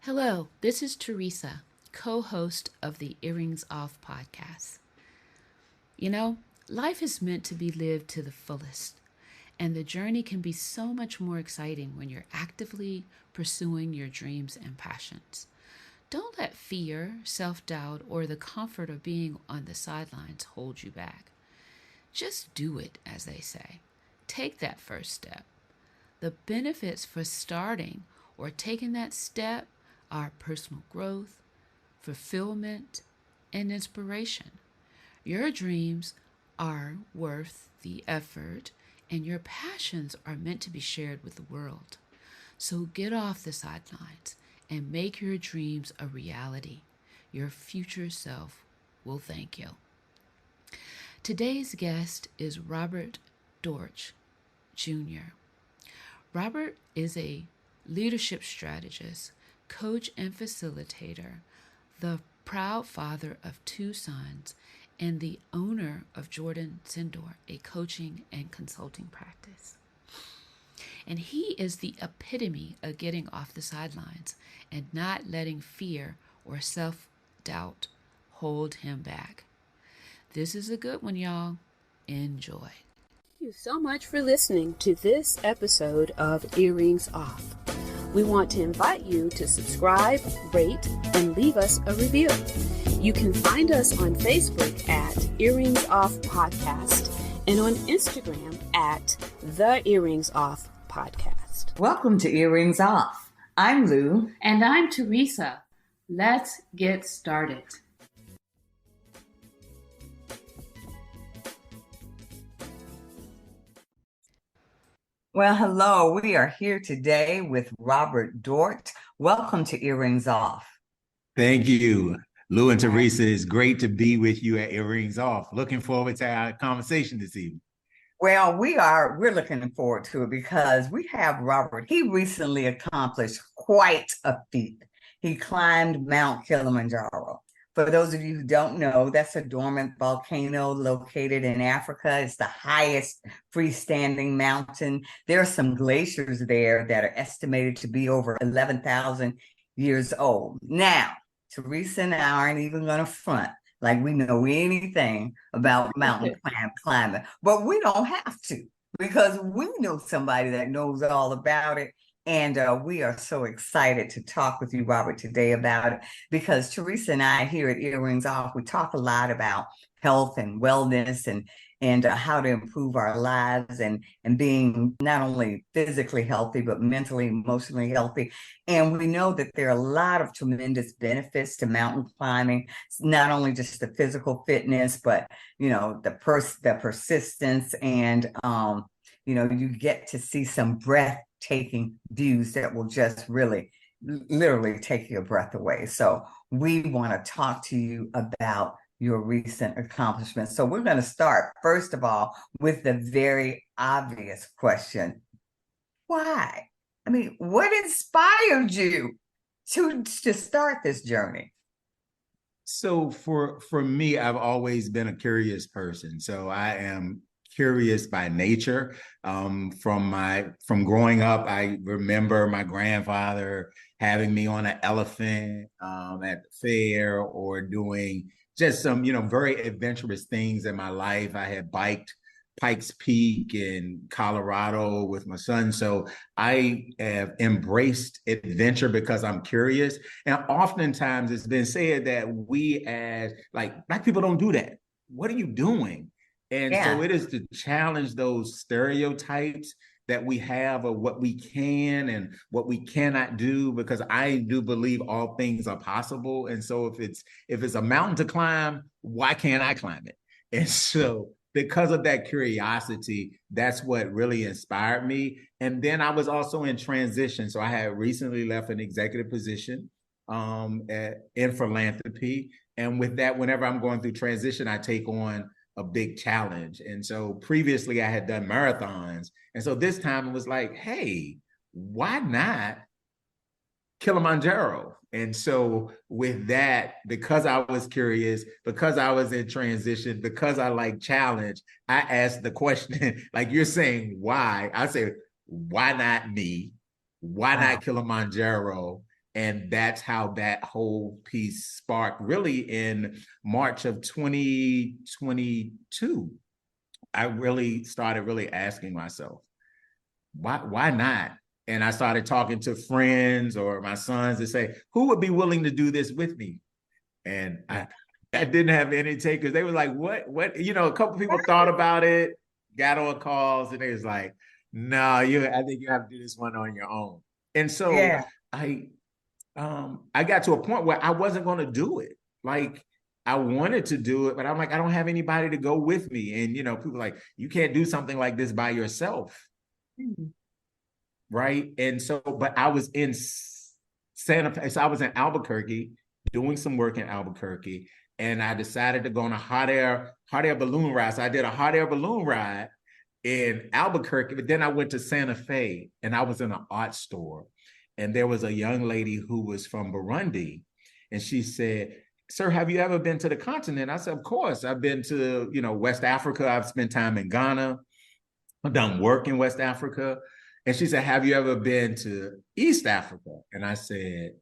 Hello, this is Teresa, co host of the Earrings Off podcast. You know, life is meant to be lived to the fullest, and the journey can be so much more exciting when you're actively pursuing your dreams and passions. Don't let fear, self doubt, or the comfort of being on the sidelines hold you back. Just do it, as they say. Take that first step. The benefits for starting or taking that step are personal growth, fulfillment, and inspiration. Your dreams are worth the effort, and your passions are meant to be shared with the world. So get off the sidelines and make your dreams a reality. Your future self will thank you. Today's guest is Robert Dortch, Jr. Robert is a leadership strategist, coach, and facilitator, the proud father of two sons, and the owner of Jordan Sindor, a coaching and consulting practice. And he is the epitome of getting off the sidelines and not letting fear or self-doubt hold him back. This is a good one, y'all. Enjoy. Thank you so much for listening to this episode of Earrings Off. We want to invite you to subscribe, rate, and leave us a review. You can find us on Facebook at Earrings Off Podcast and on Instagram at The Earrings Off Podcast. Welcome to Earrings Off. I'm Lou. And I'm Teresa. Let's get started. Well, hello. We are here today with Robert Dortch. Welcome to Earrings Off. Thank you. Lou and Teresa, it's great to be with you at Earrings Off. Looking forward to our conversation this evening. Well, we're looking forward to it because we have Robert. He recently accomplished quite a feat. He climbed Mount Kilimanjaro. For those of you who don't know, that's a dormant volcano located in Africa. It's the highest freestanding mountain. There are some glaciers there that are estimated to be over 11,000 years old. Now, Teresa and I aren't even going to front like we know anything about mountain climbing, but we don't have to because we know somebody that knows all about it. And we are so excited to talk with you, Robert, today about it because Teresa and I here at Earrings Off, we talk a lot about health and wellness and how to improve our lives and being not only physically healthy, but mentally, emotionally healthy. And we know that there are a lot of tremendous benefits to mountain climbing. It's not only just the physical fitness, but, you know, the persistence and, you know, you get to see some breathtaking views that will just really, literally take your breath away. So we want to talk to you about your recent accomplishments. So we're going to start, first of all, with the very obvious question. Why? I mean, what inspired you to start this journey? So for me, I've always been a curious person. So I am curious by nature. From growing up, I remember my grandfather having me on an elephant at the fair or doing just some, very adventurous things in my life. I had biked Pikes Peak in Colorado with my son. So I have embraced adventure because I'm curious. And oftentimes it's been said that we as Black people don't do that. What are you doing? And so it is to challenge those stereotypes that we have of what we can and what we cannot do, because I do believe all things are possible. And so if it's a mountain to climb, why can't I climb it? And so because of that curiosity, that's what really inspired me. And then I was also in transition. So I had recently left an executive position in philanthropy. And with that, whenever I'm going through transition, I take on a big challenge. And so previously I had done marathons. And so this time it was like, hey, why not Kilimanjaro? And so with that, because I was curious, because I was in transition, because I like challenge, I asked the question, like you're saying, why? I said, why not me? Why not Kilimanjaro? And that's how that whole piece sparked really in March of 2022. I really started really asking myself, why not? And I started talking to friends or my sons to say, who would be willing to do this with me? And I didn't have any takers. They were like, what? You know, a couple people thought about it, got on calls, and they was like, no, I think you have to do this one on your own. And so I got to a point where I wasn't going to do it. Like, I wanted to do it, but I'm like, I don't have anybody to go with me. And, you know, people like, you can't do something like this by yourself. Mm-hmm. Right. And so, but I was in Santa Fe. So I was in Albuquerque doing some work in Albuquerque. And I decided to go on a hot air balloon ride. So I did a hot air balloon ride in Albuquerque, but then I went to Santa Fe and I was in an art store. And there was a young lady who was from Burundi. And she said, sir, have you ever been to the continent? I said, of course. I've been to, you know, West Africa. I've spent time in Ghana. I've done work in West Africa. And she said, have you ever been to East Africa? And I said,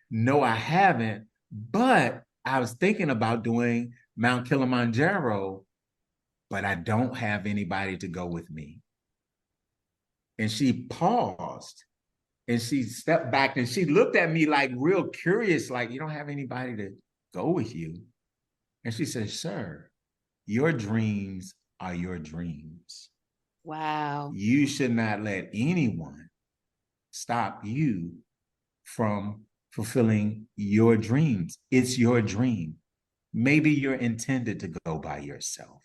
no, I haven't. But I was thinking about doing Mount Kilimanjaro, but I don't have anybody to go with me. And she paused. And she stepped back and she looked at me like real curious, like, you don't have anybody to go with you. And she said, sir, your dreams are your dreams. Wow. You should not let anyone stop you from fulfilling your dreams. It's your dream. Maybe you're intended to go by yourself.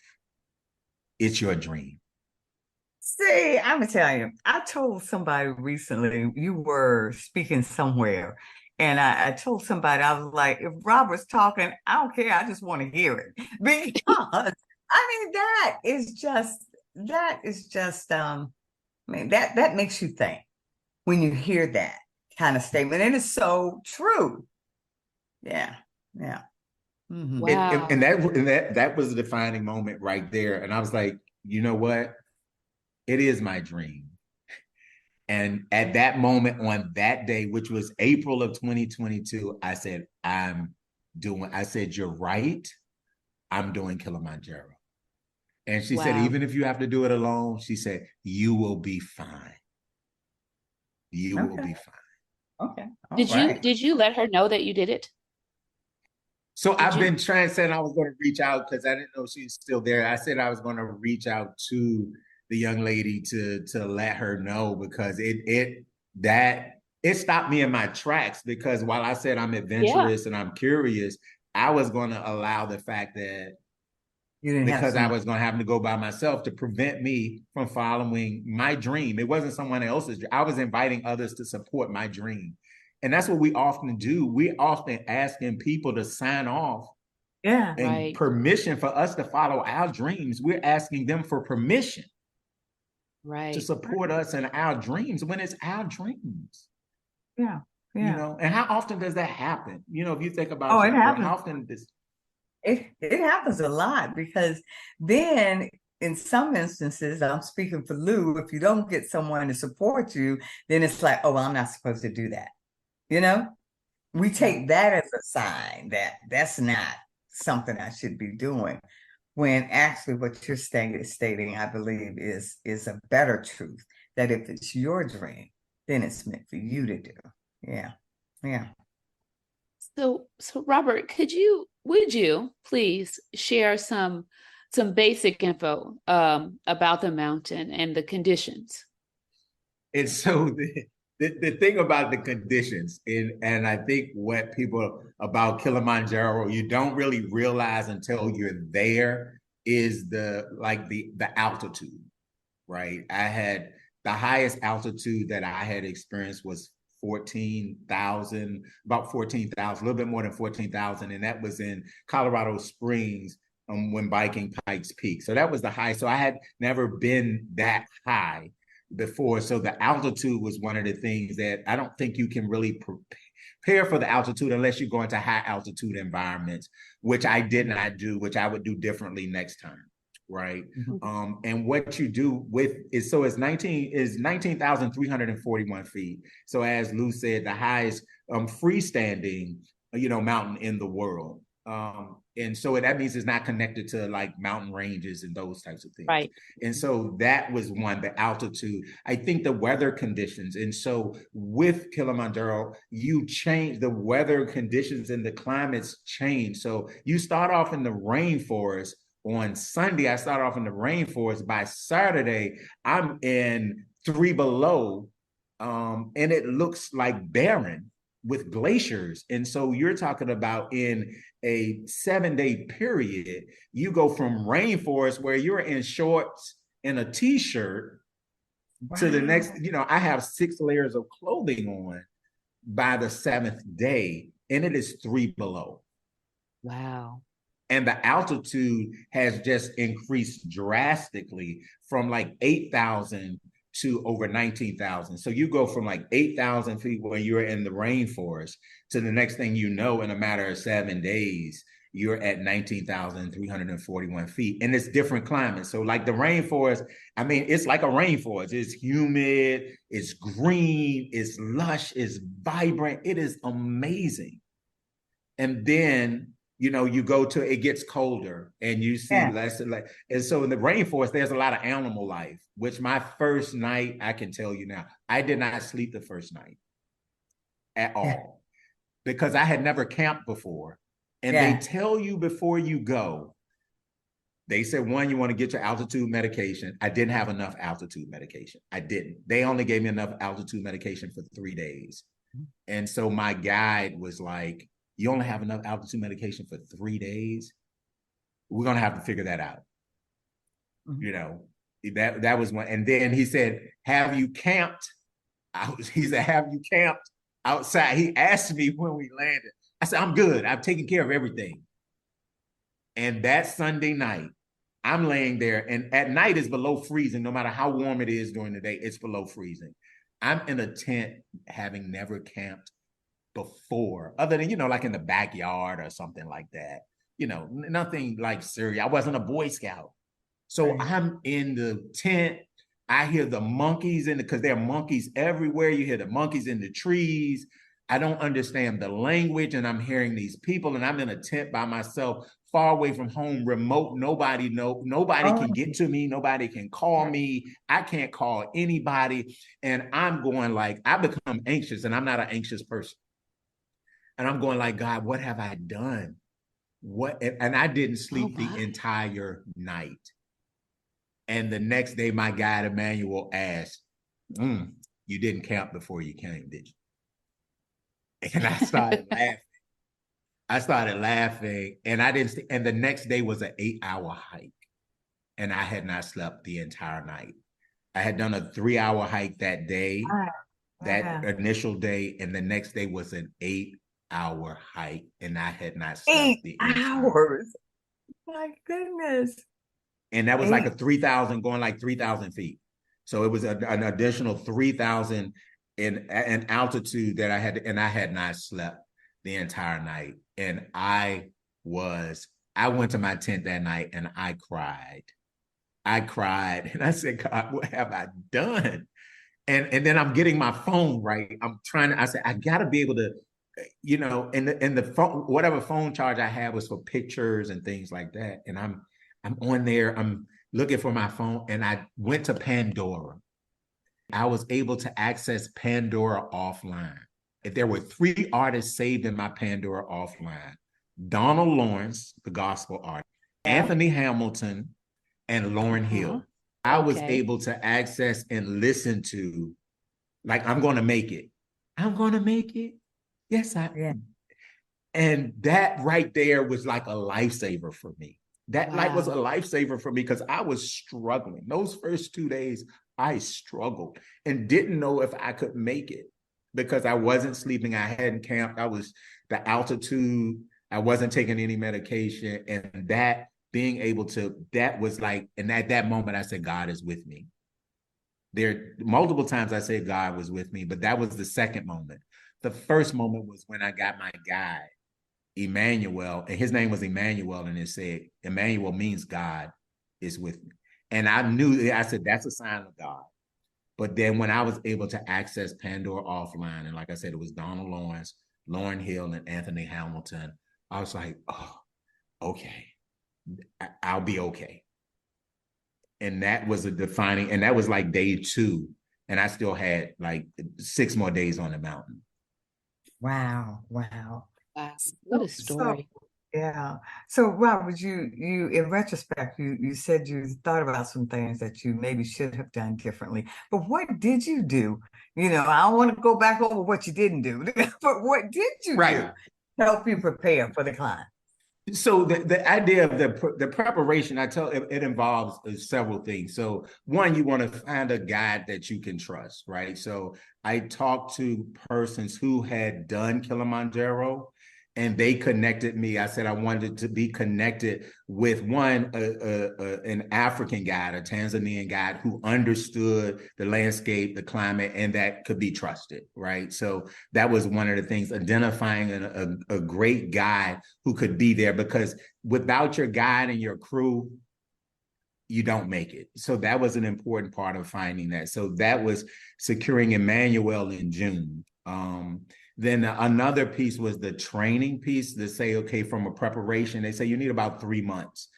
It's your dream. See, I'm gonna tell you, I told somebody recently, you were speaking somewhere, and I told somebody, I was like, if Robert's talking, I don't care, I just want to hear it. Because I mean, I mean, that makes you think when you hear that kind of statement. And it's so true. Yeah. Yeah. Mm-hmm. Wow. And that was a defining moment right there. And I was like, you know what? It is my dream. And at that moment on that day, which was April of 2022, I said, you're right. I'm doing Kilimanjaro. And she said, even if you have to do it alone, she said, you will be fine. You will be fine. Okay. Did you let her know that you did it? So I've been trying to say I was going to reach out because I didn't know she was still there. I said I was going to reach out to the young lady to let her know, because it stopped me in my tracks, because while I said I'm adventurous and I'm curious, I was going to allow the fact that because I was going to have to go by myself to prevent me from following my dream. It wasn't someone else's dream. I was inviting others to support my dream. And that's what we often do. We often asking people to sign off and permission for us to follow our dreams. We're asking them for permission to support us in our dreams when it's our dreams. Yeah. Yeah. You know, and how often does that happen? You know, if you think about it happens. how often this it happens a lot, because then in some instances, I'm speaking for Lou, if you don't get someone to support you, then it's like, oh, well, I'm not supposed to do that. You know, we take that as a sign that that's not something I should be doing, when actually what you're stating, I believe, is a better truth, that if it's your dream, then it's meant for you to do. Yeah. Yeah. So Robert, would you please share some basic info about the mountain and the conditions? And so the thing about the conditions, and I think what people about Kilimanjaro, you don't really realize until you're there, is the altitude, right? I had the highest altitude that I had experienced was 14,000, about 14,000, a little bit more than 14,000. And that was in Colorado Springs when biking Pikes Peak. So that was the high. So I had never been that high before. So the altitude was one of the things that I don't think you can really prepare for the altitude unless you go into high altitude environments, which I did not do, which I would do differently next time. right? Mhm. And what you do with is, so it's 19,341 feet. So as Lou said, the highest freestanding, mountain in the world. And so that means it's not connected to like mountain ranges and those types of things. Right. And so that was one, the altitude. I think the weather conditions. And so with Kilimanjaro, you change the weather conditions and the climates change. So you start off in the rainforest. On Sunday, I start off in the rainforest. By Saturday, I'm in 3 below, and it looks like barren with glaciers. And so you're talking about in a 7-day period, you go from rainforest where you're in shorts and a t-shirt to the next, Wow. I have 6 layers of clothing on by the 7th day, and it is 3 below. Wow. And the altitude has just increased drastically from like 8,000 to over 19,000. So you go from like 8,000 feet when you're in the rainforest to the next thing you know, in a matter of 7 days, you're at 19,341 feet. And it's different climates. So like the rainforest, I mean, it's like a rainforest. It's humid, it's green, it's lush, it's vibrant. It is amazing. And then you go to, it gets colder and you see Yeah. less and less. And so in the rainforest, there's a lot of animal life, which my first night, I can tell you now, I did not sleep the first night at Yeah. all because I had never camped before. And they Yeah. tell you before you go, they said, one, you want to get your altitude medication. I didn't have enough altitude medication. I didn't. They only gave me enough altitude medication for 3 days. And so my guide was like, you only have enough altitude medication for 3 days. We're going to have to figure that out. That was one. And then he said, have you camped? He said, have you camped outside? He asked me when we landed. I said, I'm good. I've taken care of everything. And that Sunday night, I'm laying there, and at night it's below freezing. No matter how warm it is during the day, it's below freezing. I'm in a tent, having never camped before, other than, like in the backyard or something like that. Nothing like serious. I wasn't a Boy Scout. So Right. I'm in the tent. I hear the monkeys because there are monkeys everywhere. You hear the monkeys in the trees. I don't understand the language, and I'm hearing these people, and I'm in a tent by myself, far away from home, remote. Nobody can get to me. Nobody can call me. I can't call anybody. And I'm going like, I become anxious, and I'm not an anxious person. And I'm going like, God, what have I done? And I didn't sleep the entire night. And the next day, my guide Emmanuel asked, you didn't camp before you came, did you? And I started laughing. And I didn't. And the next day was an 8-hour hike. And I had not slept the entire night. I had done a 3-hour hike that day, that initial day. And the next day was an 8-hour hike. And I had not slept 8 hours. My goodness. And that was like a 3,000, going like 3,000 feet. So it was an additional 3,000 in altitude that I had, and I had not slept the entire night. And I went to my tent that night and I cried. And I said, God, what have I done? And then I'm getting my phone right. I said, I gotta be able to, and the phone, whatever phone charge I had was for pictures and things like that. And I'm on there, I'm looking for my phone, and I went to Pandora. I was able to access Pandora offline. If there were 3 artists saved in my Pandora offline: Donald Lawrence, the gospel artist, Anthony Hamilton, and Lauryn Hill. I was able to access and listen to, like, I'm going to make it. I'm going to make it. Yes, I am. And that right there was like a lifesaver for me. That night was a lifesaver for me because I was struggling. Those first 2 days, I struggled and didn't know if I could make it because I wasn't sleeping. I hadn't camped. The altitude, I wasn't taking any medication. And that being able to, that was like, and at that moment, I said, God is with me. There multiple times I said God was with me, but that was the second moment. The first moment was when I got my guide, Emmanuel, and his name was Emmanuel, and it said, Emmanuel means God is with me. And I knew, I said, that's a sign of God. But then when I was able to access Pandora offline, and like I said, it was Donald Lawrence, Lauryn Hill, and Anthony Hamilton, I was like, oh, okay, I'll be okay. And that was a defining, and that was like day 2. And I still had like 6 more days on the mountain. Wow. Wow. Wow. What a story. Yeah. So Robert, you in retrospect, you said you thought about some things that you maybe should have done differently. But what did you do? You know, I don't want to go back over what you didn't do, but what did you do to help you prepare for the climb? So the idea of the preparation, I tell it involves several things. So one, you want to find a guide that you can trust, right? So I talked to persons who had done Kilimanjaro, and they connected me. I said I wanted to be connected with one, an African guide, a Tanzanian guide who understood the landscape, the climate, and that could be trusted, right? So that was one of the things, identifying a great guide who could be there, because without your guide and your crew, you don't make it. So that was an important part of finding that. So that was securing Emmanuel in June. Then another piece was the training piece, to say, okay, from a preparation, they say you need about 3 months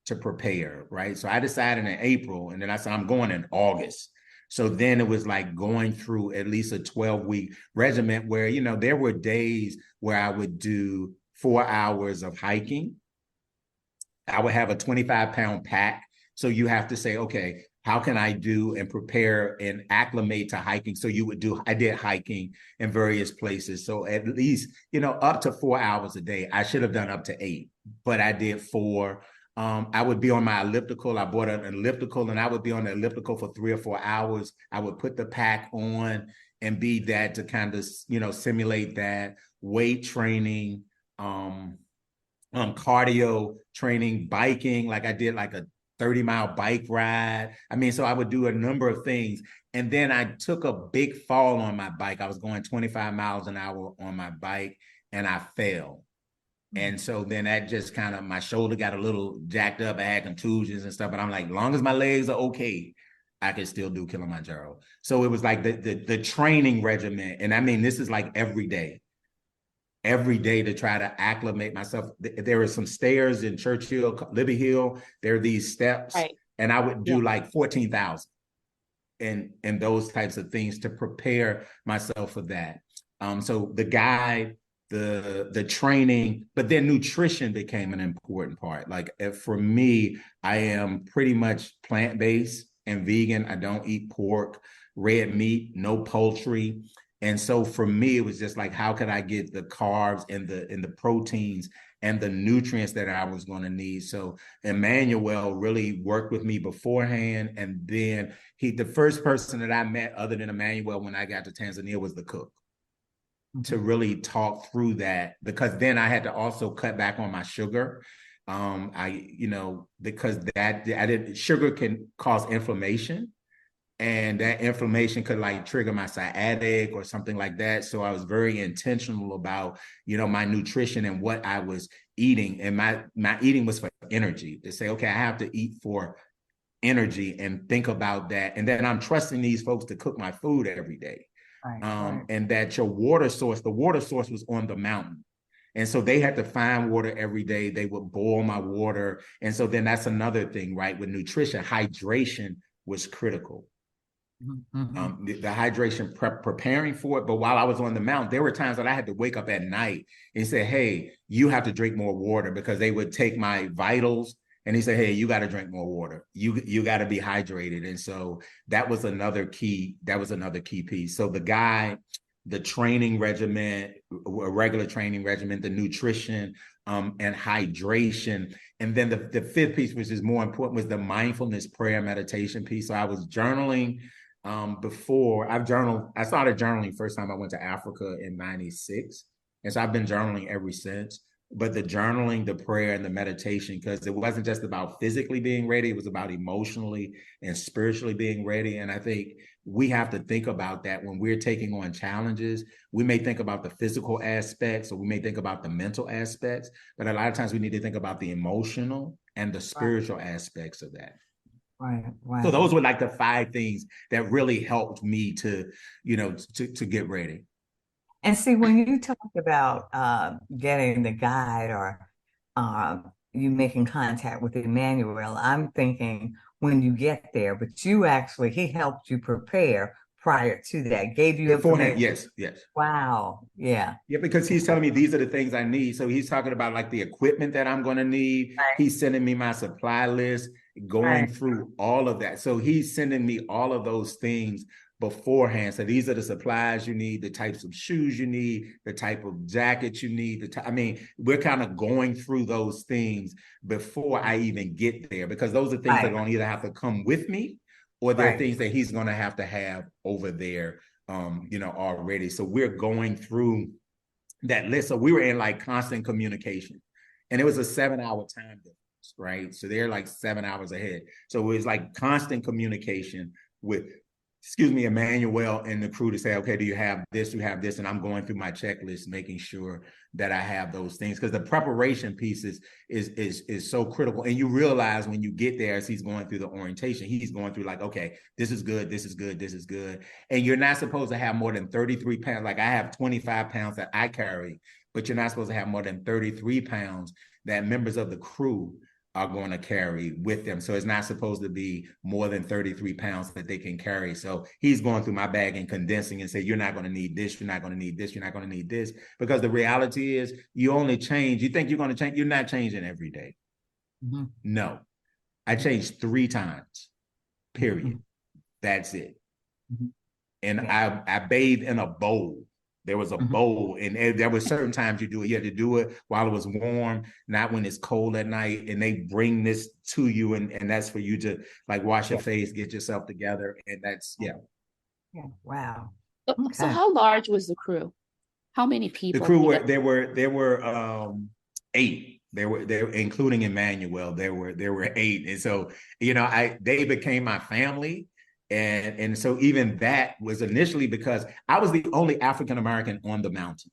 to prepare, right? So I decided in April, and then I said, I'm going in August. So then it was like going through at least a 12-week regimen where, you know, there were days where I would do 4 hours of hiking. I would have a 25-pound pack. So you have to say, okay, how can I do and prepare and acclimate to hiking? So I did hiking in various places. So at least, you know, up to 4 hours a day. I should have done up to 8, but I did 4. I would be on my elliptical. I bought an elliptical, and I would be on the elliptical for 3 or 4 hours. I would put the pack on and be that to kind of, you know, simulate that weight training, cardio training, biking. Like I did like a 30-mile bike ride. I mean, so I would do a number of things. And then I took a big fall on my bike. I was going 25 miles an hour on my bike, and I fell. And so then that just kind of, my shoulder got a little jacked up. I had contusions and stuff, but I'm like, long as my legs are okay, I can still do Kilimanjaro. So it was like the training regimen. And I mean, this is like every day to try to acclimate myself. There are some stairs in Churchill, Libby Hill. There are these steps, right, and I would do like 14,000 and those types of things to prepare myself for that. So the guide, the training, but then nutrition became an important part. Like for me, I am pretty much plant-based and vegan. I don't eat pork, red meat, no poultry. And so for me, it was just like, how could I get the carbs and the proteins and the nutrients that I was going to need? So Emmanuel really worked with me beforehand. And then the first person that I met other than Emmanuel when I got to Tanzania was the cook, to really talk through that, because then I had to also cut back on my sugar. Because sugar can cause inflammation. And that inflammation could like trigger my sciatic or something like that. So I was very intentional about, you know, my nutrition and what I was eating. And my eating was for energy, to say, okay, I have to eat for energy and think about that. And then I'm trusting these folks to cook my food every day. Right. And that the water source was on the mountain. And so they had to find water every day. They would boil my water. And so then that's another thing, right? With nutrition, hydration was critical. The hydration preparing for it. But while I was on the mountain, there were times that I had to wake up at night and say, hey, you have to drink more water, because they would take my vitals and he said, hey, you got to drink more water. You got to be hydrated. And so that was another key piece. So the training regimen, a regular training regimen, the nutrition, and hydration. And then the fifth piece, which is more important, was the mindfulness prayer meditation piece. So I was journaling before. I started journaling first time I went to Africa in 96. And so I've been journaling ever since. But the journaling, the prayer, and the meditation, because it wasn't just about physically being ready, it was about emotionally and spiritually being ready. And I think we have to think about that when we're taking on challenges. We may think about the physical aspects, or we may think about the mental aspects, but a lot of times we need to think about the emotional and the spiritual aspects of that. Right. So Wow. those were like the 5 things that really helped me to, to get ready. And see, when you talk about getting the guide or you making contact with Emmanuel, I'm thinking when you get there, but he helped you prepare prior to that, gave you Beforehand, information. yes, yes. Wow. Yeah. Yeah, because he's telling me these are the things I need. So he's talking about like the equipment that I'm going to need. Right. He's sending me my supply list, going through all of that. So he's sending me all of those things beforehand. So these are the supplies you need, the types of shoes you need, the type of jacket you need. I mean, we're kind of going through those things before I even get there, because those are things that are going to either have to come with me, or they're things that he's going to have over there, already. So we're going through that list. So we were in like constant communication, and it was a 7-hour time difference, right? So they're like 7 hours ahead. So it was like constant communication with, Emmanuel and the crew to say, okay, do you have this? You have this. And I'm going through my checklist, making sure that I have those things, because the preparation piece is so critical. And you realize when you get there, as he's going through the orientation, he's going through like, okay, this is good, this is good, this is good. And you're not supposed to have more than 33 pounds. Like I have 25 pounds that I carry, but you're not supposed to have more than 33 pounds that members of the crew are going to carry with them. So it's not supposed to be more than 33 pounds that they can carry. So he's going through my bag and condensing and say, you're not going to need this, you're not going to need this, you're not going to need this. Because the reality is you only change, you think you're going to change, you're not changing every day. Mm-hmm. No, I changed 3 times, period. Mm-hmm. That's it. Mm-hmm. And I bathed in a bowl. There was a bowl, and there were certain times you do it. You had to do it while it was warm, not when it's cold at night. And they bring this to you, and that's for you to like wash your face, get yourself together, and that's Yeah. Wow. So how large was the crew? How many people? The crew there were 8. They were including Emmanuel. There were 8, and so they became my family. And so even that was initially because I was the only African American on the mountain.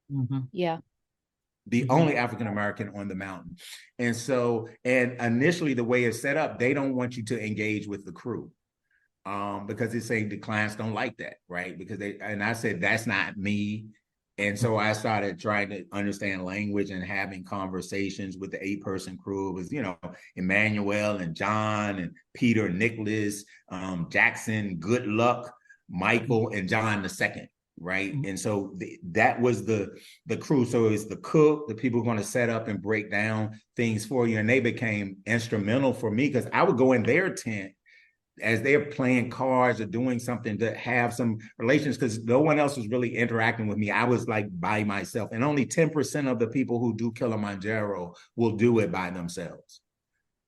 Mm-hmm. Yeah. The only African American on the mountain. And so, and initially the way it's set up, they don't want you to engage with the crew. Because it's saying the clients don't like that, right? Because I said, that's not me. And so I started trying to understand language and having conversations with the 8-person crew. It was, Emmanuel and John and Peter, Nicholas, Jackson, Good Luck, Michael, and John II, right? Mm-hmm. And so that was the crew. So it's the cook, the people who are going to set up and break down things for you. And they became instrumental for me because I would go in their tent as they're playing cards or doing something to have some relations, because no one else was really interacting with me. I was like by myself, and only 10% of the people who do Kilimanjaro will do it by themselves.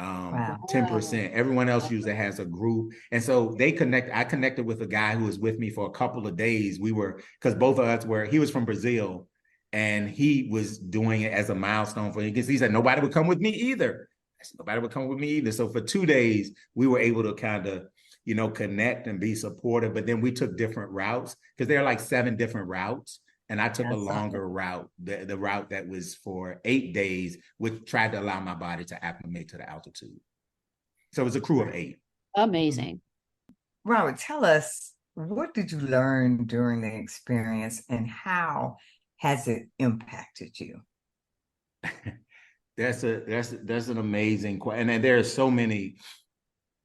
10%. Everyone else usually has a group. And so I connected with a guy who was with me for a couple of days. Because both of us he was from Brazil, and he was doing it as a milestone for him, because he said nobody would come with me either. Nobody would come with me either. So for 2 days, we were able to kind of, connect and be supportive. But then we took different routes, because there are like 7 different routes. And I took a longer route, the route that was for 8 days, which tried to allow my body to acclimate to the altitude. So it was a crew of 8. Amazing. Robert, tell us, what did you learn during the experience, and how has it impacted you? That's an amazing question. And there are so many,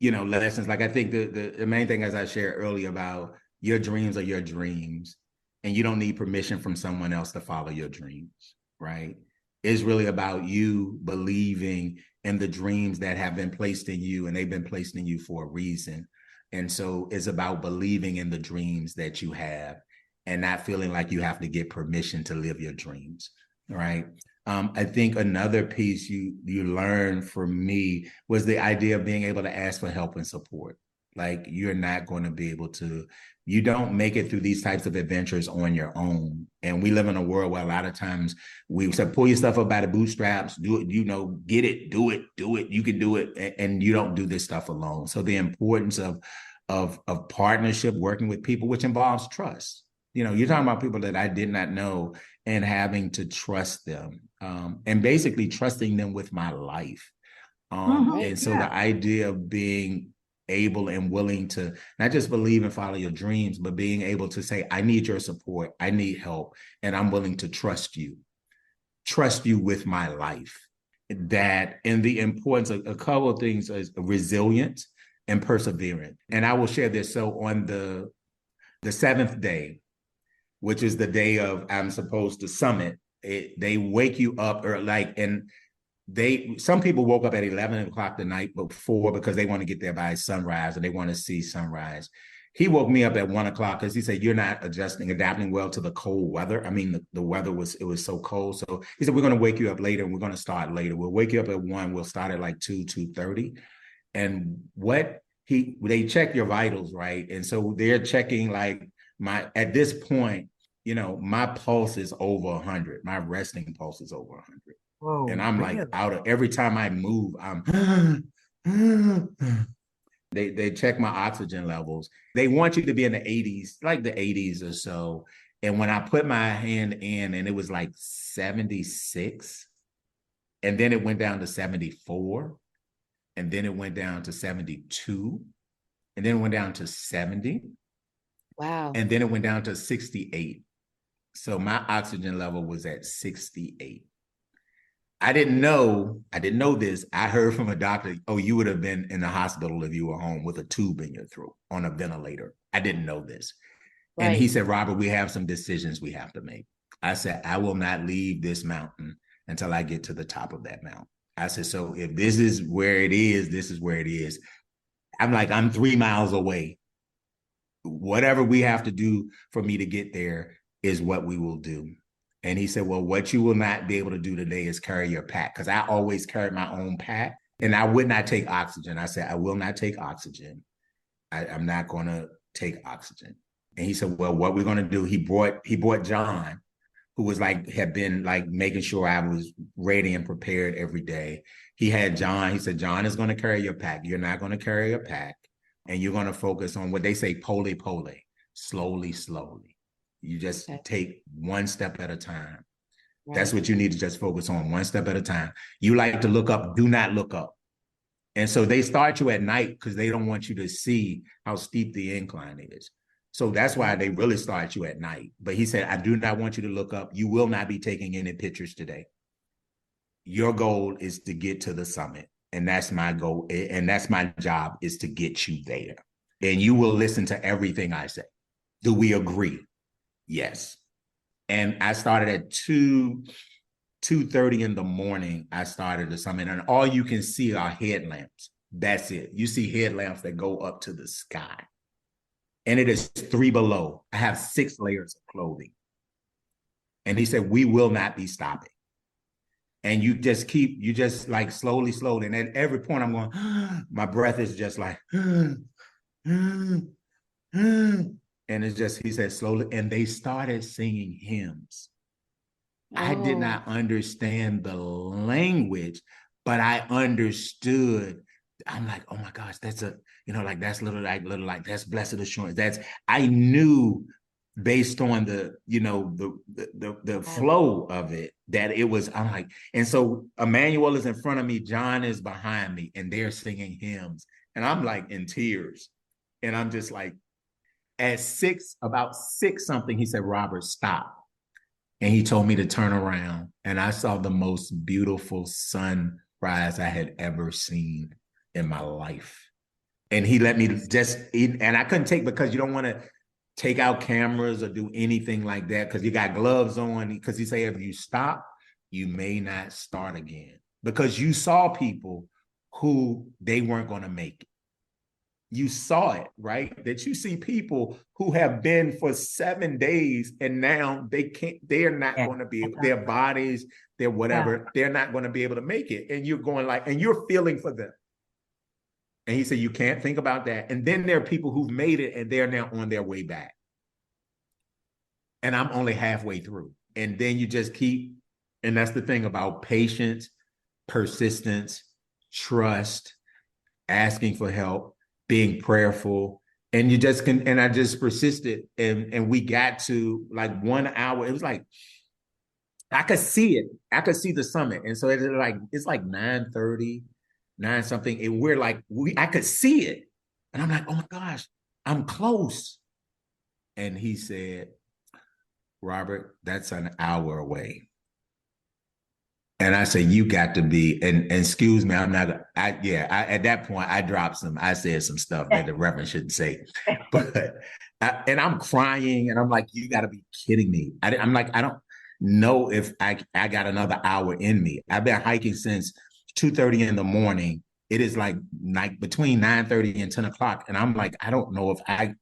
lessons. Like I think the main thing, as I shared earlier, about your dreams are your dreams, and you don't need permission from someone else to follow your dreams, right? It's really about you believing in the dreams that have been placed in you, and they've been placed in you for a reason. And so it's about believing in the dreams that you have and not feeling like you have to get permission to live your dreams, right? I think another piece you learned from me was the idea of being able to ask for help and support. Like, you're not going to be able to, you don't make it through these types of adventures on your own. And we live in a world where a lot of times we say, pull your stuff up by the bootstraps, do it, get it, do it, you can do it. And you don't do this stuff alone. So the importance of partnership, working with people, which involves trust. You're talking about people that I did not know, and having to trust them, and basically trusting them with my life. And so the idea of being able and willing to not just believe and follow your dreams, but being able to say, I need your support, I need help, and I'm willing to trust you with my life. That, and the importance of a couple of things is resilience and perseverance. And I will share this. So on the seventh day, which is the day of I'm supposed to summit, they wake you up, or like, and some people woke up at 11 o'clock the night before because they want to get there by sunrise and they want to see sunrise. He woke me up at 1 o'clock because he said, you're not adapting well to the cold weather. I mean, the weather was so cold. So he said, we're going to wake you up later and we're going to start later. We'll wake you up at 1. We'll start at like 2:30. And they check your vitals, right? And so they're checking like at this point, my pulse is over 100. My resting pulse is over 100. Whoa, and I'm really? Like every time I move, I'm they check my oxygen levels. They want you to be in the 80s, like the 80s or so. And when I put my hand in and it was like 76, and then it went down to 74, and then it went down to 72, and then it went down to 70. Wow. And then it went down to 68. So my oxygen level was at 68. I didn't know this. I heard from a doctor, oh, you would have been in the hospital if you were home with a tube in your throat on a ventilator. I didn't know this. Right. And he said, Robert, we have some decisions we have to make. I said, I will not leave this mountain until I get to the top of that mountain. I said, so if this is where it is, this is where it is. I'm 3 miles away. Whatever we have to do for me to get there is what we will do. And he said, well, what you will not be able to do today is carry your pack. Because I always carried my own pack and I would not take oxygen. I said, I will not take oxygen. I'm not going to take oxygen. And he said, well, what we're going to do, he brought John, who was had been making sure I was ready and prepared every day. He had John. He said, John is going to carry your pack. You're not going to carry your pack. And you're going to focus on what they say, pole, slowly. You just take one step at a time. Right. That's what you need to just focus on, one step at a time. You like to look up, do not look up. And so they start you at night because they don't want you to see how steep the incline is. So that's why they really start you at night. But he said, I do not want you to look up. You will not be taking any pictures today. Your goal is to get to the summit. And that's my goal. And that's my job, is to get you there. And you will listen to everything I say. Do we agree? Yes. And I started at 2:30 in the morning. I started the summit, and all you can see are headlamps. That's it. You see headlamps that go up to the sky. And it is 3 below. I have 6 layers of clothing. And he said, we will not be stopping. And you just slowly. And at every point I'm going, my breath is just like, and it's just, he said, slowly. And they started singing hymns. Oh. I did not understand the language, but I understood. I'm like, oh my gosh, that's that's little, that's blessed assurance. I knew based on the flow of it, that it was, I'm like, and so Emmanuel is in front of me, John is behind me, and they're singing hymns. And I'm like in tears. And I'm just like, about 6 something, he said, Robert, stop. And he told me to turn around. And I saw the most beautiful sunrise I had ever seen in my life. And he let me and I couldn't take, because you don't want to take out cameras or do anything like that, because you got gloves on, because he said, if you stop, you may not start again, because you saw people who they weren't going to make it. You saw it, right? That you see people who have been for 7 days and now they're not going to be able, their bodies, their whatever, they're not going to be able to make it. And you're going and you're feeling for them. And he said, you can't think about that. And then there are people who've made it and they're now on their way back. And I'm only halfway through. And then you just keep, and that's the thing about patience, persistence, trust, asking for help, being prayerful. And I just persisted. And we got to 1 hour. It was like, I could see it. I could see the summit. And so it's like 9:30, 9 something, and we're like, I could see it. And I'm like, oh my gosh, I'm close. And he said, Robert, that's an hour away. And I said, you got to be, and excuse me, I'm not, at that point, I said some stuff that the Reverend shouldn't say. But, and I'm crying, and I'm like, you got to be kidding me. I'm like, I don't know if I got another hour in me. I've been hiking since 2:30 in the morning. It is like between 9:30 and 10 o'clock. And I'm like, I don't know if I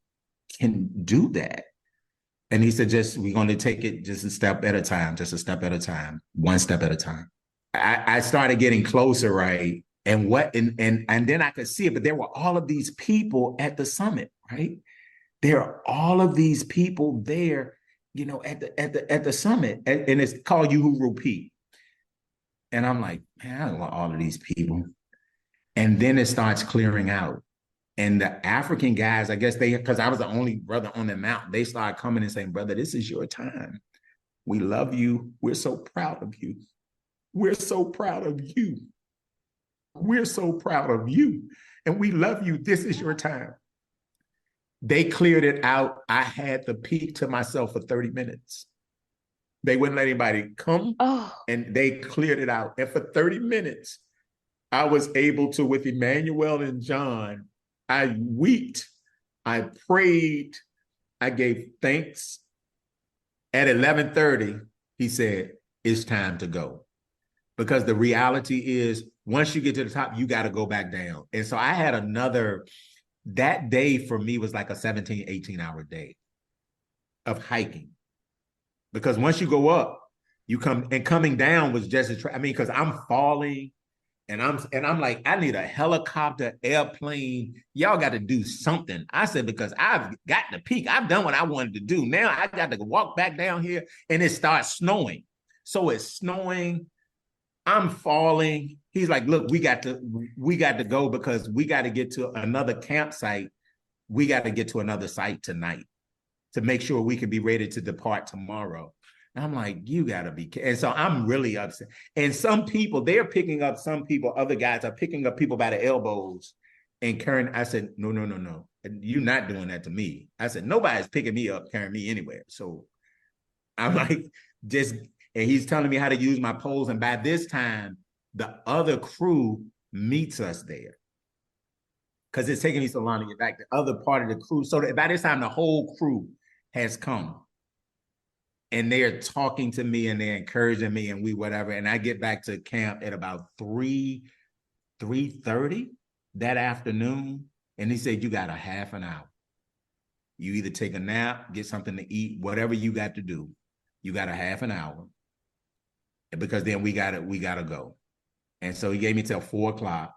can do that. And he said, we're going to take it just a step at a time, one step at a time. I started getting closer, right? And then I could see it, but there were all of these people at the summit, right? There are all of these people there, at the summit, and it's called Uhuru Peak. And I'm like, man, I don't want all of these people. And then it starts clearing out. And the African guys, I guess because I was the only brother on the mountain, they started coming and saying, brother, this is your time. We love you. We're so proud of you. We're so proud of you. We're so proud of you. And we love you. This is your time. They cleared it out. I had the peak to myself for 30 minutes. They wouldn't let anybody come, and they cleared it out. And for 30 minutes, I was able to, with Emmanuel and John, I wept, I prayed, I gave thanks. At 11:30, he said, it's time to go. Because the reality is, once you get to the top, you got to go back down. And so I had that day for me was like a 17, 18-hour day of hiking. Because once you go up, coming down was just because I'm falling. And I'm like, I need a helicopter, airplane. Y'all got to do something. I said, because I've got the peak. I've done what I wanted to do. Now I got to walk back down here, and it starts snowing. So it's snowing. I'm falling. He's like, look, we got to go because we got to get to another campsite. We got to get to another site tonight to make sure we can be ready to depart tomorrow. I'm like, you gotta be kidding. And so I'm really upset. And some people, they're picking up other guys are picking up people by the elbows and carrying. I said, no. You're not doing that to me. I said, nobody's picking me up, carrying me anywhere. So I'm like, and he's telling me how to use my poles. And by this time, the other crew meets us there. Because it's taking me so long to get back. The other part of the crew. So that by this time, the whole crew has come. And they're talking to me and they're encouraging me and whatever. And I get back to camp at about 3:30 that afternoon. And he said, you got a half an hour. You either take a nap, get something to eat, whatever you got to do. You got a half an hour. Because then we gotta go. And so he gave me till 4:00.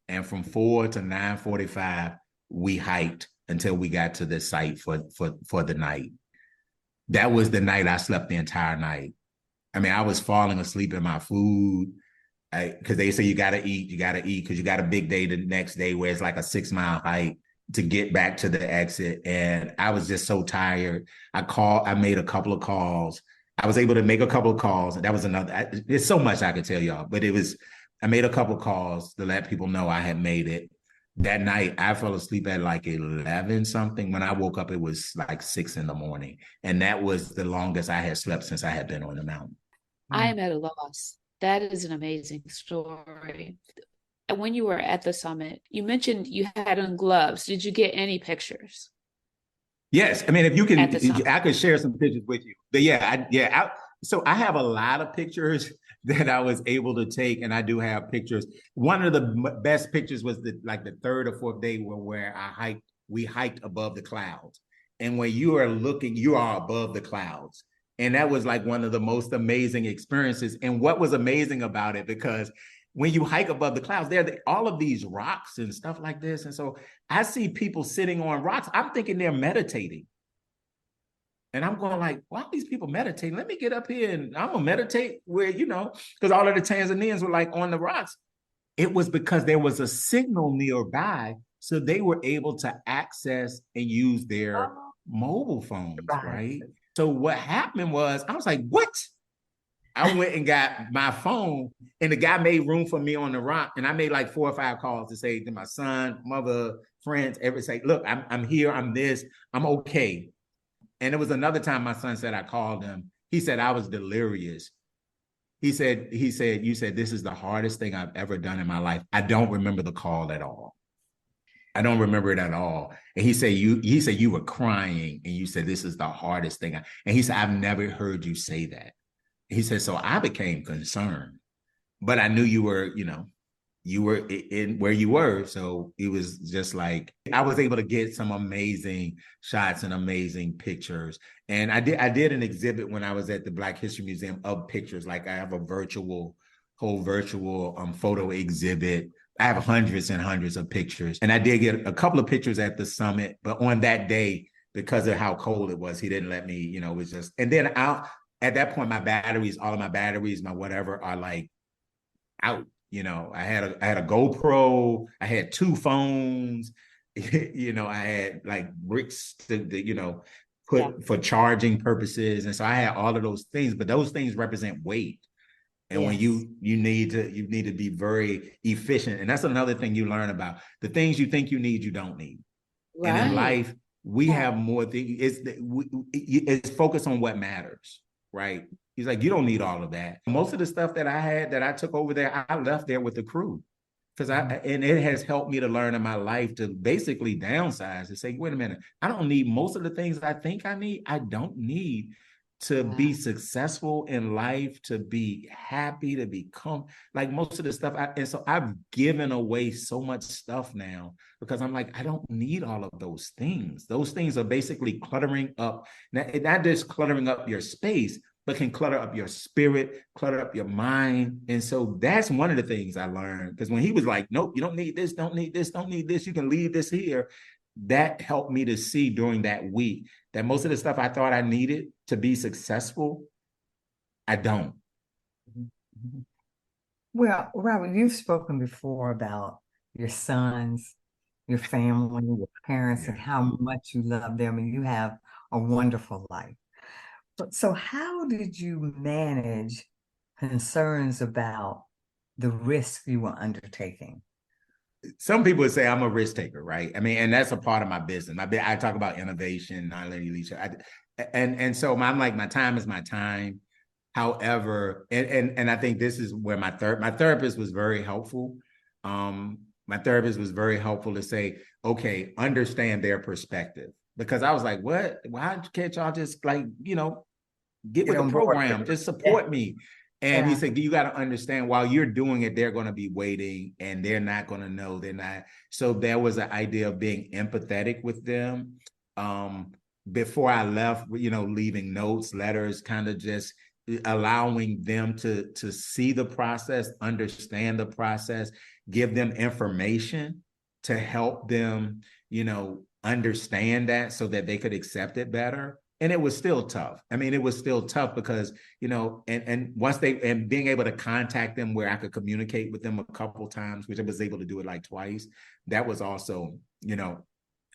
And from 4 to 9:45, we hiked until we got to the site for the night. That was the night I slept the entire night. I mean, I was falling asleep in my food because they say you got to eat because you got a big day the next day where it's like a 6-mile hike to get back to the exit. And I was just so tired. I made a couple of calls. I was able to make a couple of calls. And that was there's so much I could tell y'all, but I made a couple of calls to let people know I had made it. That night, I fell asleep at like 11 something. When I woke up, it was like 6 in the morning. And that was the longest I had slept since I had been on the mountain. I am at a loss. That is an amazing story. And when you were at the summit, you mentioned you had on gloves. Did you get any pictures? Yes. I mean, if you can, I could share some pictures with you. But so I have a lot of pictures that I was able to take, and I do have pictures. One of the best pictures was the 3rd or 4th day where we hiked above the clouds. And when you are looking, you are above the clouds. And that was like one of the most amazing experiences. And what was amazing about it, because when you hike above the clouds, there are all of these rocks and stuff like this. And so I see people sitting on rocks. I'm thinking they're meditating. And I'm going like, why are these people meditating? Let me get up here and I'm going to meditate where, because all of the Tanzanians were like on the rocks. It was because there was a signal nearby. So they were able to access and use their mobile phones, right? So what happened was, I was like, what? I went and got my phone, and the guy made room for me on the rock, and I made like 4 or 5 calls to say to my son, mother, friends, say, look, I'm here, I'm this, I'm okay. And it was another time my son said I called him. He said I was delirious. He said, you said this is the hardest thing I've ever done in my life. I don't remember the call at all. I don't remember it at all. And he said you were crying, and you said this is the hardest thing. And he said, I've never heard you say that. He said, so I became concerned, but I knew you were, you were in where you were. So it was just like, I was able to get some amazing shots and amazing pictures. And I did an exhibit when I was at the Black History Museum of pictures. Like I have a whole virtual photo exhibit. I have hundreds and hundreds of pictures. And I did get a couple of pictures at the summit, but on that day, because of how cold it was, he didn't let me, it was just, and then at that point, all of my batteries, my whatever are like out. I had a GoPro, I had 2 phones, I had like bricks to put for charging purposes. And so I had all of those things, but those things represent weight. And when you need to be very efficient. And that's another thing you learn about. The things you think you need, you don't need. Right. And in life, we have more things. It's focused on what matters. Right. He's like, you don't need all of that. Most of the stuff that I had that I took over there, I left there with the crew. And it has helped me to learn in my life to basically downsize and say, wait a minute, I don't need most of the things I think I need. I don't need to be successful in life, to be happy, to become like most of the stuff. And so I've given away so much stuff now because I'm like, I don't need all of those things. Those things are basically cluttering up, not just cluttering up your space, but can clutter up your spirit, clutter up your mind. And so that's one of the things I learned. Because when he was like, nope, you don't need this, don't need this, don't need this, you can leave this here. That helped me to see during that week that most of the stuff I thought I needed to be successful, I don't. Well, Robert, you've spoken before about your sons, your family, your parents, and how much you love them, and you have a wonderful life. So how did you manage concerns about the risk you were undertaking? Some people would say I'm a risk taker, right? I mean, and that's a part of my business. I talk about innovation, nonlinear leadership. And so I'm like, my time is my time. However, and I think this is where my therapist was very helpful. My therapist was very helpful to say, okay, understand their perspective. Because I was like, what? Why can't y'all just like, get with the program, just support me. And he said, you got to understand while you're doing it, they're going to be waiting and they're not going to know. They're not. So there was an idea of being empathetic with them. Before I left, leaving notes, letters, kind of just allowing them to see the process, understand the process, give them information to help them, understand that so that they could accept it better. And it was still tough. I mean, it was still tough because, and once and being able to contact them where I could communicate with them a couple times, which I was able to do it like twice, that was also,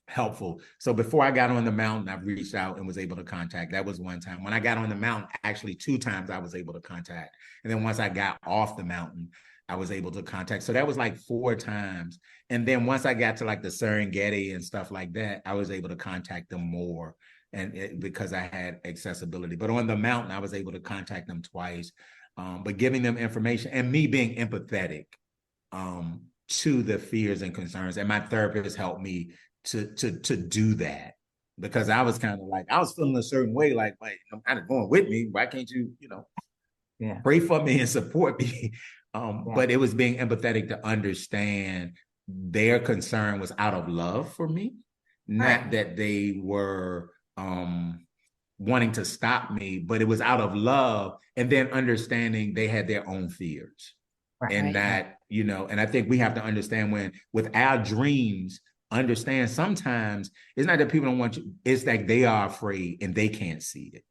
helpful. So before I got on the mountain, I've reached out and was able to contact. That was one time. When I got on the mountain, actually 2 times I was able to contact. And then once I got off the mountain, I was able to contact. So that was like 4 times. And then once I got to like the Serengeti and stuff like that, I was able to contact them more. And because I had accessibility. But on the mountain, I was able to contact them twice. But giving them information and me being empathetic to the fears and concerns. And my therapist helped me to do that. Because I was kind of like, I was feeling a certain way, like, wait, I'm kind of going with me. Why can't you, pray for me and support me? But it was being empathetic to understand their concern was out of love for me, not that they were wanting to stop me, but it was out of love, and then understanding they had their own fears. And that, and I think we have to understand with our dreams, understand sometimes it's not that people don't want you, it's like they are afraid and they can't see it.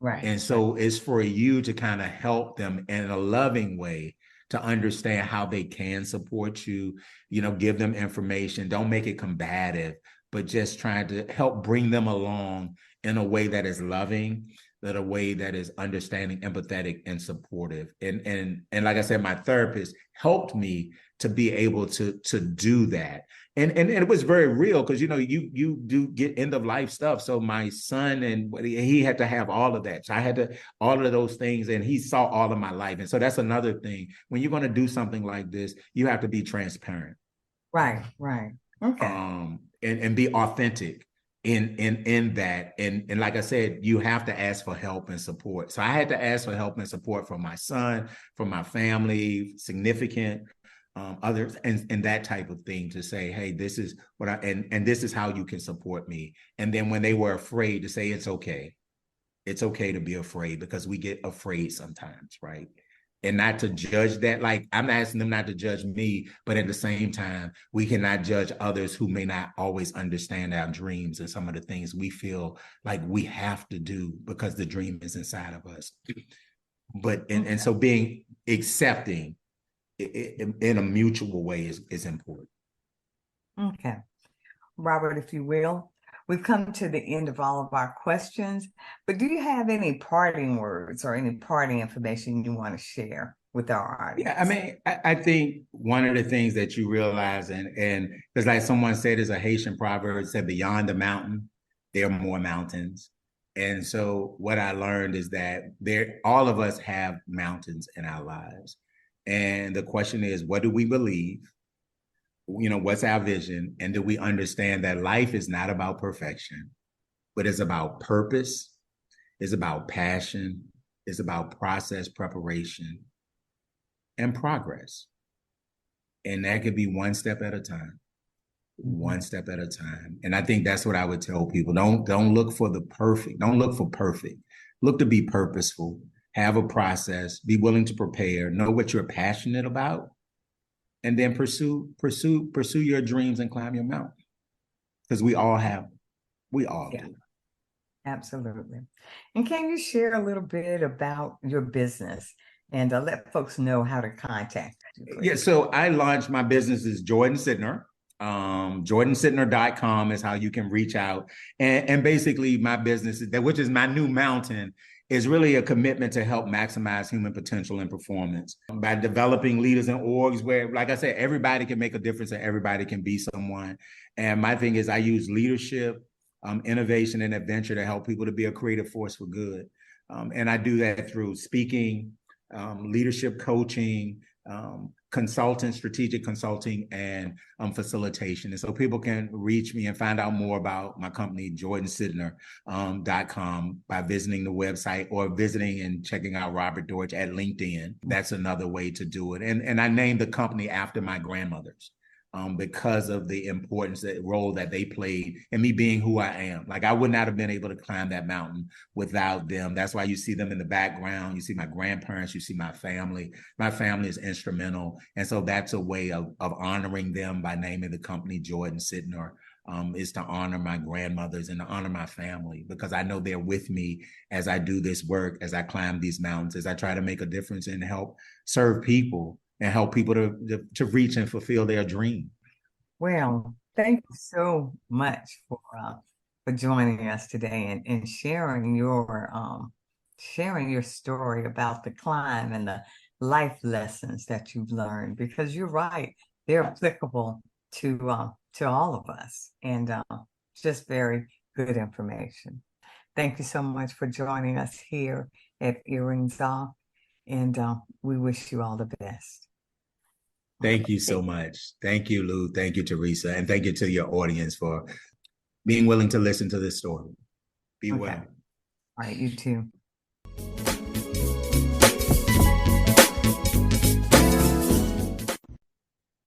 Right. And so it's for you to kind of help them in a loving way to understand how they can support you, give them information, don't make it combative, but just trying to help bring them along in a way that is loving. but a way that is understanding, empathetic, and supportive. And like I said, my therapist helped me to be able to do that. And it was very real because you do get end of life stuff. So my son, and he had to have all of that. So I had to all of those things, and he saw all of my life. And so that's another thing. When you're going to do something like this, you have to be transparent. Right. Okay. And be authentic in that. And like I said, you have to ask for help and support. So I had to ask for help and support from my son, from my family, significant others, and that type of thing, to say, hey, this is what and this is how you can support me. And then when they were afraid, to say, it's okay to be afraid, because we get afraid sometimes, right? And not to judge that. Like, I'm asking them not to judge me, but at the same time, we cannot judge others who may not always understand our dreams and some of the things we feel like we have to do because the dream is inside of us. But and so being accepting in a mutual way is important. Okay. Robert, if you will, we've come to the end of all of our questions, but do you have any parting words or any parting information you want to share with our audience? Yeah, I mean, I think one of the things that you realize, and because like someone said, there's a Haitian proverb said, beyond the mountain, there are more mountains. And so what I learned is that all of us have mountains in our lives. And the question is, what do we believe? What's our vision? And do we understand that life is not about perfection, but it's about purpose, it's about passion, it's about process, preparation, and progress. And that could be one step at a time, one step at a time. And I think that's what I would tell people. Don't look for the perfect. Don't look for perfect. Look to be purposeful, have a process, be willing to prepare, know what you're passionate about, and then pursue your dreams and climb your mountain. Because we all do. Absolutely. And can you share a little bit about your business and let folks know how to contact you, please? Yeah, so I launched my business as Jordan Sittner. JordanSittner.com is how you can reach out. And basically my business, which is my new mountain, is really a commitment to help maximize human potential and performance by developing leaders and orgs where, like I said, everybody can make a difference and everybody can be someone. And my thing is I use leadership, innovation, and adventure to help people to be a creative force for good. And I do that through speaking, leadership coaching, strategic consulting, and facilitation. And so people can reach me and find out more about my company, JordanSittner.com, by visiting the website or visiting and checking out Robert Dortch at LinkedIn. That's another way to do it. And I named the company after my grandmothers. Because of the importance, that role that they played in me being who I am. Like, I would not have been able to climb that mountain without them. That's why you see them in the background. You see my grandparents, you see my family. My family is instrumental. And so that's a way of honoring them by naming the company Jordan Sittner, is to honor my grandmothers and to honor my family, because I know they're with me as I do this work, as I climb these mountains, as I try to make a difference and help serve people and help people to reach and fulfill their dream. Well, thank you so much for joining us today and sharing your story about the climb and the life lessons that you've learned, because you're right, they're applicable to all of us, and just very good information. Thank you so much for joining us here at Earrings Off, and we wish you all the best. Thank you so much. Thank you, Lou. Thank you, Teresa. And thank you to your audience for being willing to listen to this story. Be well. All right, you too.